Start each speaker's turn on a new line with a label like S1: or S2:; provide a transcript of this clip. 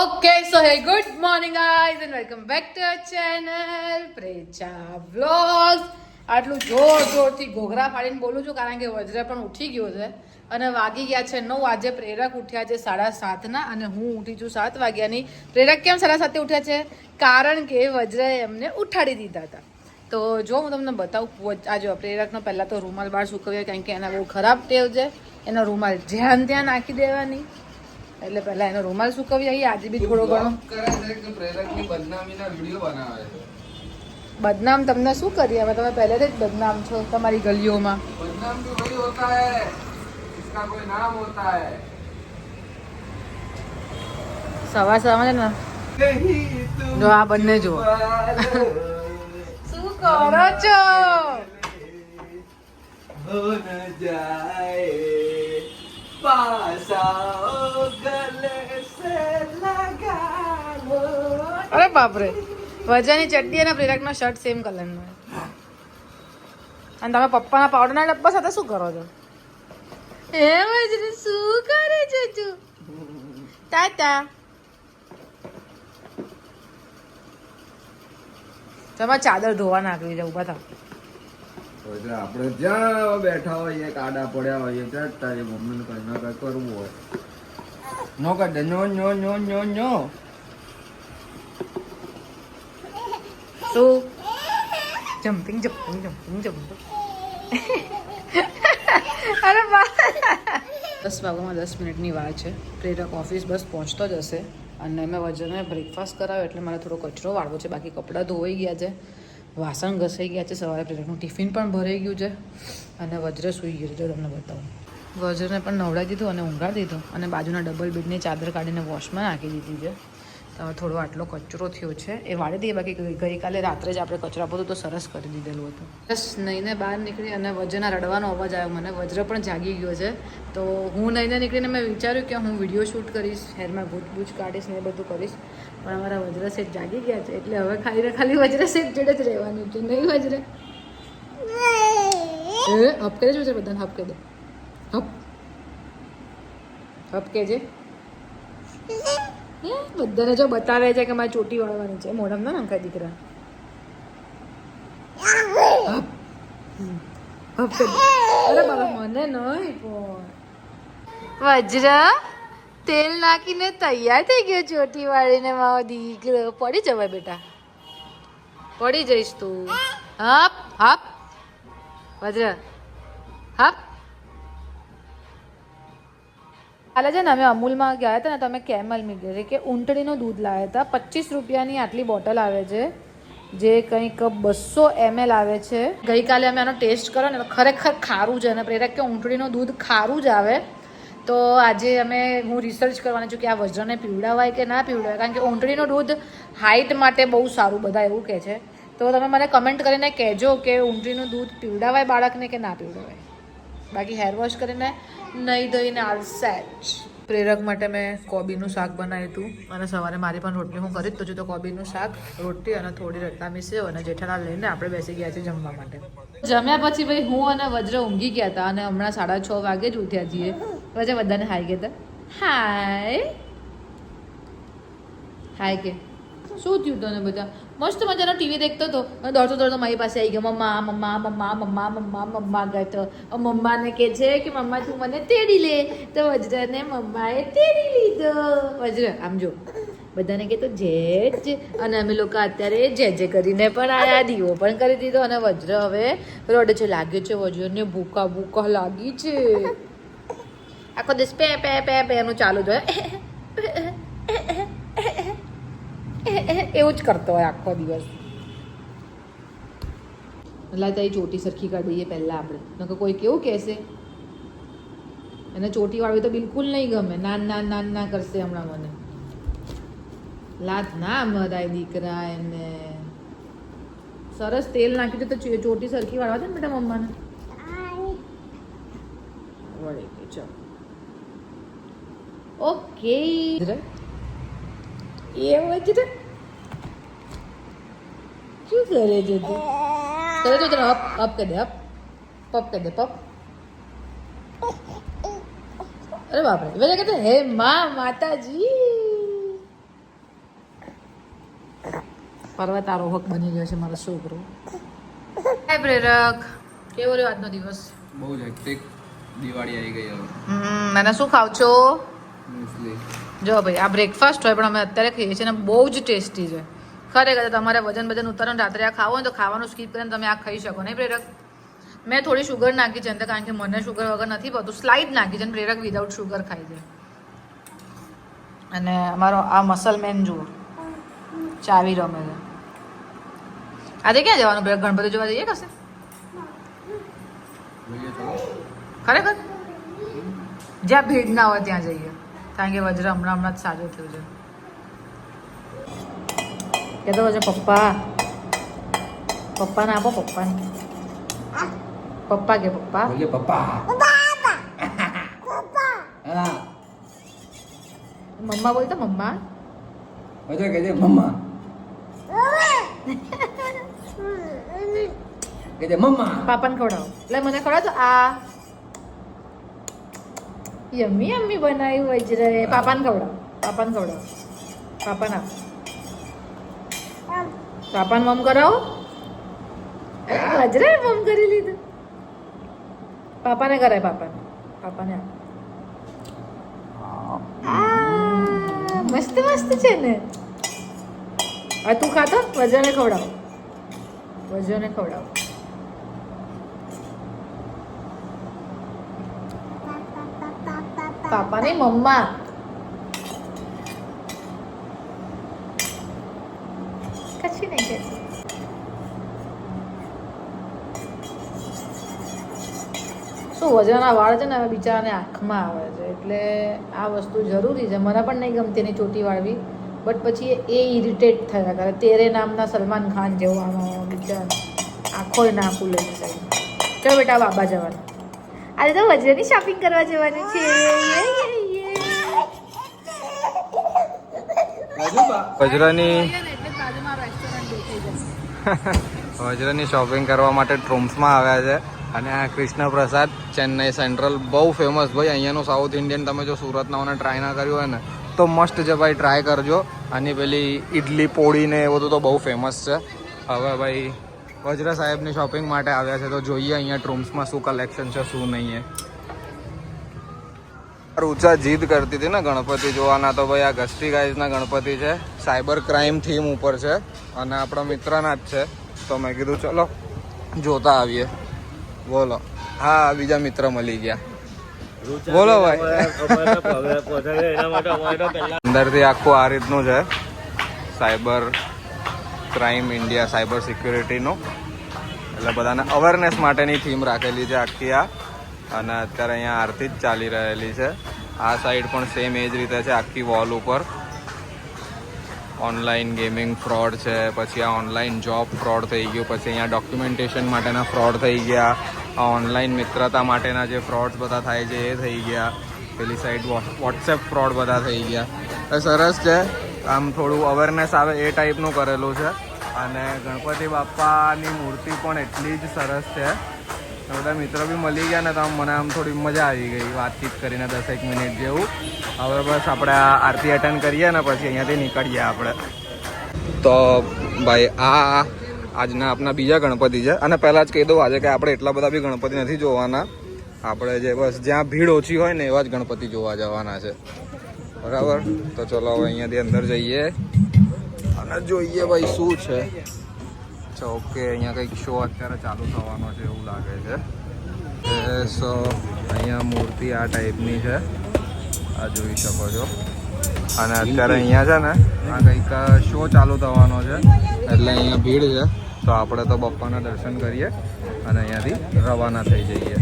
S1: Okay, so hey, good morning guys and welcome back to our channel Precha vlogs. આટલું જોરથી ઘોઘરા ફાડીને બોલું છું કારણ કે વજ્ર પણ ઉઠી ગયો છે અને વાગી ગયા છે 9. આજે પ્રેરક ઉઠ્યા છે 7:30 અને હું ઉઠી છું 7 વાગ્યાની. પ્રેરક કેમ 7:30 ઉઠ્યા છે? કારણ કે વજ્રએ એમને ઉઠાડી દીધા હતા. તો જો હું તમને બતાવું, આ જો પ્રેરકનો પહેલાં તો રૂમાલ બહાર સૂકવ્યો કારણ કે એના બહુ ખરાબ ટેવ છે. એનો રૂમાલ જ્યાં ત્યાં નાખી દેવાની, એટલે પહેલા એનો રૂમાલ સુકવી આવી. આજે બી થોડો ઘણો બદનામ તમને શું કરીએ હવે? તમે પહેલેથી જ બદનામ છો તમારી ગલીઓમાં. સવારમાં ને જો આ બંને જો શું કરો છો? અરે બાપરે, વજાની ચડ્ડી અને પ્રેરકનો શર્ટ સેમ કલરનો. અને તમે પપ્પાના પાવડરના ડબ્બા સાથે શું કરો છો? હે વજરી, શું કરે છે તું? તાતા તમારે ચાદર ધોવા નાખવી છે. ઉભા થાવ.
S2: આપણે જ્યાં બેઠા હોઈએ, કાડા પડ્યા હોઈએ, ત્યાં તારી મમ્મીને કઈ ના કઈ કરવું હોય નો કર દે. નો નો નો નો નો
S1: શું જમ્પિંગ જમ્પિંગ જમ્પિંગ જમ્પિંગ. અરે બા 10 વાગ્યામાં 10 મિનિટની વાર છે. પ્રેરક ઓફિસ બસ પહોંચતો જ હશે અને મેં વજનને બ્રેકફાસ્ટ કરાવ્યો એટલે મારે થોડો કચરો વાળવો છે. બાકી કપડાં ધોવાઈ ગયા છે, વાસણ ઘસાઈ ગયા છે, સવારે પ્રેરકનું ટિફિન પણ ભરાઈ ગયું છે અને વજ્ર સૂઈ ગયું છે. જો તમને બતાવું, વજ્રને પણ નવડાવી દીધું અને ઊંઘાડી દીધું અને બાજુના ડબલ બેડની ચાદર કાઢીને વોશમાં નાખી દીધી છે. તો થોડો આટલો કચરો થયો છે એ વાળી દઈએ. બાકી ગઈકાલે રાત્રે જ આપણે કચરા પોતું તો સરસ કરી દીધેલું હતું. બસ નહીને બહાર નીકળી અને વજ્રના રડવાનો અવાજ આવ્યો મને. વજ્ર પણ જાગી ગયો છે. તો હું નહીને નીકળીને મેં વિચાર્યું કે હું વિડીયો શૂટ કરીશ, હેરમાં ભૂચ કરીશ ને એ બધું કરીશ, પણ અમારા વજ્ર સેટ જાગી ગયા છે એટલે હવે ખાલી વજ્ર સેટ જોડે જ રહેવાનું છે. નહીં વજ્ર હપ કરે છે બધાને. હપ કહી દે. હપ હપ કે છે. બધાને જો બતાવે છે કે મારે ચોટી વાળવાની છે. મોઢામાં ના નાખાય દીકરા. અરે બાબા મને નહીં પણ વજ્ર તેલ નાખીને તૈયાર થઈ ગયો ચોટી વાળીને. મારો દીકરો પડી જવાય બેટા, પડી જઈશ તું. હપ હપ વજ્ર હપ. કાલે છે ને અમે અમૂલમાં ગયા હતા ને તો અમે કેમલ મિલ્ક કે ઊંટડીનું દૂધ લાવ્યા હતા. 25 રૂપિયાની આટલી બોટલ આવે છે, જે કંઈક 200 ml આવે છે. ગઈકાલે અમે આનો ટેસ્ટ કર્યો ને ખરેખર ખારું છે અને પ્રેરક કે ઊંટડીનું દૂધ ખારું જ આવે. તો આજે હું રિસર્ચ કરવાની છું કે આ વજ્રને પીવડાવાય કે ના પીવડાવાય, કારણ કે ઊંટડીનું દૂધ હાઇટ માટે બહુ સારું બધા એવું કહે છે. તો તમે મને કમેન્ટ કરીને કહેજો કે ઊંટડીનું દૂધ પીવડાવાય બાળકને કે ના પીવડાવાય. બાકી હેર વોશ કરીને નહીં ધોઈને આલસેટ. પ્રેરક માટે મેં કોબીનું શાક બનાવ્યું હતું અને સવારે મારી પણ રોટલી હું કરી જ તો કોબીનું શાક, રોટલી અને થોડી રતામી સેવ અને જેઠાલાલ લઈને આપણે બેસી ગયા છીએ જમવા માટે. જમ્યા પછી ભાઈ હું અને વજ્ર ઊંઘી ગયા હતા અને હમણાં 6:30 વાગે જ ઉઠ્યા છીએ. વજ્ર બધાને હાય કહેતા. હાય હાય કે શું થયું તને? બધા મસ્ત મજાનો ટીવી દેખતો હતો અને દોડતો મારી પાસે આવી ગયો. મમ્મા મમ્મા મમ્મા મમ્મા મમ્મા મમ્મા ગયો. મમ્માને કહે છે કે મમ્મા તું મને તેડી લે. તો વજ્રને મમ્માએ તેડી લીધો. વજ્ર આમ જો, બધાને કહેતો જે અને અમે લોકો અત્યારે જે કરીને પણ આયા, દીવો પણ કરી દીધો અને વજ્ર હવે રડે છે. લાગે છે વજ્રને ભૂકા લાગી છે. આખો દિવસ પે પે પે પે એનું ચાલુ જ હોય. એવું જ કરતો હોય આખો દિવસ. એટલે તારી ચોટી સરખી કરી દઈએ પહેલાં આપણે, નકર કોઈ કેવું કહેશે. એને ચોટી વાળવી તો બિલકુલ નહીં ગમે. ના કરશે હમણાં મને. લાત ના મરાય દીકરા એને. સરસ તેલ નાખી દે તો ચોટી સરખી વાળવા દે ને બેટા મમ્માને. વળી ગઈ. ચાલો ઓકે. એવું જ શું કરે છે તું? કરે તો તને અપ કરી દે. પપ કરી દે. પપ અરે બાપરે, બધા કહેતા હે માં માતાજી પર્વતારોહક બની ગયો છે મારો છોકરો. હાય પ્રેરક, કેવો રહ્યો આજનો દિવસ?
S2: બહુ જ હેક્ટિક. દિવાળી આવી ગઈ હવે.
S1: મને શું ખાવ છો?
S2: મુસલી.
S1: જો ભાઈ, આ બ્રેકફાસ્ટ હોય પણ અમે અત્યારે ખાઈએ છીએ ને બહુ જ ટેસ્ટી છે ખરેખર. તમારે વજન ઉતારો ને રાત્રે આ ખાવો હોય તો ખાવાનું સ્કીપ કરીને તમે આ ખાઈ શકો નહીં પ્રેરક? મેં થોડી શુગર નાખી છે અંદર, કારણ કે મને શુગર વગર નથી ભાવતું. સ્લાઇડ નાખી છે અને પ્રેરક વિધાઉટ શુગર ખાય છે. અને અમારો આ મસલમેન જુઓ, ચાવી રમે છે. આજે ક્યાં જવાનું પ્રેરક? ગણપતિ જોવા જઈએ કશે? ખરેખર જ્યાં ભીડ ના હોય ત્યાં જઈએ, કારણ કે વજ્ર હમણાં જ સાજો થયું છે. કહેતો હોય છે પપ્પાને આપો, પપ્પાને. પપ્પા કે પપ્પા.
S2: બોલીએ પપ્પા. હા.
S1: મમ્મા બોલતો મમ્મા.
S2: વજ્ર કહેજે મમ્મા. કહેજે મમ્મા.
S1: પાપાને ખવડાવો. લે મને ખવડાવ તો. આ યમ્મી યમ્મી બનાવ્યું વજ્રે. પાપાને ખવડાવો, પાપાને ખવડાવો. પાપાને આપો. પાપાને મમ કરાવો. વજ્રે મમ કરી લીધું. પાપાને કરાય, પાપાને આપો. મસ્ત મસ્ત છે ને. હવે તું ખાતો? વજ્રને ખવડાવો, વજ્રને ખવડાવો. પાપાની મમ્મા. કશું નહીં કહેતી. શું વજ્રના વાળ છે ને હવે બિચારાને આંખમાં આવે છે, એટલે આ વસ્તુ જરૂરી છે. મને પણ નહીં ગમતી એની ચોટી વાળવી, બટ પછી એ ઇરિટેટ થયા કરે. તેરે નામના સલમાન ખાન જેવો આમાં બિચારા આંખો ના ખુલે છે. ચલો બેટા, બાબા જવાનું. આજે તો વજ્રની શોપિંગ કરવા જવાનું છે.
S3: વજ્રની શોપિંગ કરવા માટે ટ્રોમ્સમાં આવ્યા છે. અને આ કૃષ્ણ પ્રસાદ ચેન્નઈ સેન્ટ્રલ બહુ ફેમસ ભાઈ. અહીંયાનું સાઉથ ઇન્ડિયન તમે જો સુરતના ઓને ટ્રાય ના કર્યું હોય ને તો મસ્ત છે ભાઈ, ટ્રાય કરજો. આની પેલી ઇડલી પોળી ને એ બધું તો બહુ ફેમસ છે. હવે ભાઈ વજ્ર સાહેબની શોપિંગ માટે આવ્યા છે તો જોઈએ અહીંયા ટ્રોમ્સમાં શું કલેક્શન છે શું નહીં. ઊંચા જીદ કરતી હતી ને ગણપતિ જોવાના, તો ભાઈ આ ગસ્તી ગાઈઝના ગણપતિ છે. સાયબર ક્રાઇમ થીમ ઉપર છે અને આપણા મિત્રના જ છે. તો મેં કીધું ચલો જોતા આવીએ. બોલો. હા, બીજા મિત્ર મળી ગયા. બોલો ભાઈ. અંદરથી આખું આ રીતનું છે. સાયબર ક્રાઇમ ઇન્ડિયા, સાયબર સિક્યુરિટીનું. એટલે બધાને અવેરનેસ માટેની થીમ રાખેલી છે આખી આ. અને અત્યારે અહીંયા આરતી જ ચાલી રહેલી છે. આ સાઈડ પણ સેમ એ જ રીતે છે આખી વોલ ઉપર. ઓનલાઈન ગેમિંગ ફ્રોડ છે, પછી આ ઓનલાઈન જોબ ફ્રોડ થઈ ગયું, પછી અહીંયા ડોક્યુમેન્ટેશન માટેના ફ્રોડ થઈ ગયા, આ ઓનલાઈન મિત્રતા માટેના જે ફ્રોડ્સ બધા થાય છે એ થઈ ગયા, પેલી સાઈડ વોટ્સએપ ફ્રોડ બધા થઈ ગયા. એ સરસ છે, આમ થોડું અવેરનેસ આવે એ ટાઈપનું કરેલું છે. અને ગણપતિ બાપ્પાની મૂર્તિ પણ એટલી જ સરસ છે. બધા મિત્રો બી મળી ગયા ને તો આમ મને આમ થોડી મજા આવી ગઈ વાતચીત કરીને 10 મિનિટ જેવું. હવે બસ આપણે આ આરતી અટેન્ડ કરીએ ને પછી અહીંયાથી નીકળીએ આપણે. તો ભાઈ આ આજના આપણા બીજા ગણપતિ છે. અને પહેલાં જ કહી દઉં આજે કે આપણે એટલા બધા બી ગણપતિ નથી જોવાના. આપણે જે બસ જ્યાં ભીડ ઓછી હોય ને એવા જ ગણપતિ જોવા જવાના છે, બરાબર? તો ચલો હવે અહીંયાથી અંદર જઈએ અને જોઈએ ભાઈ શું છે. અચ્છા, ઓકે, અહીંયા કંઈક શો અત્યારે ચાલુ થવાનો છે એવું લાગે છે. સો અહીંયા મૂર્તિ આ ટાઈપની છે, આ જોઈ શકો છો. અને અત્યારે અહીંયા છે ને આ કંઈક શો ચાલુ થવાનો છે એટલે અહીંયા ભીડ છે. તો આપણે તો બપ્પાના દર્શન કરીએ અને અહીંયાથી રવાના થઈ જઈએ.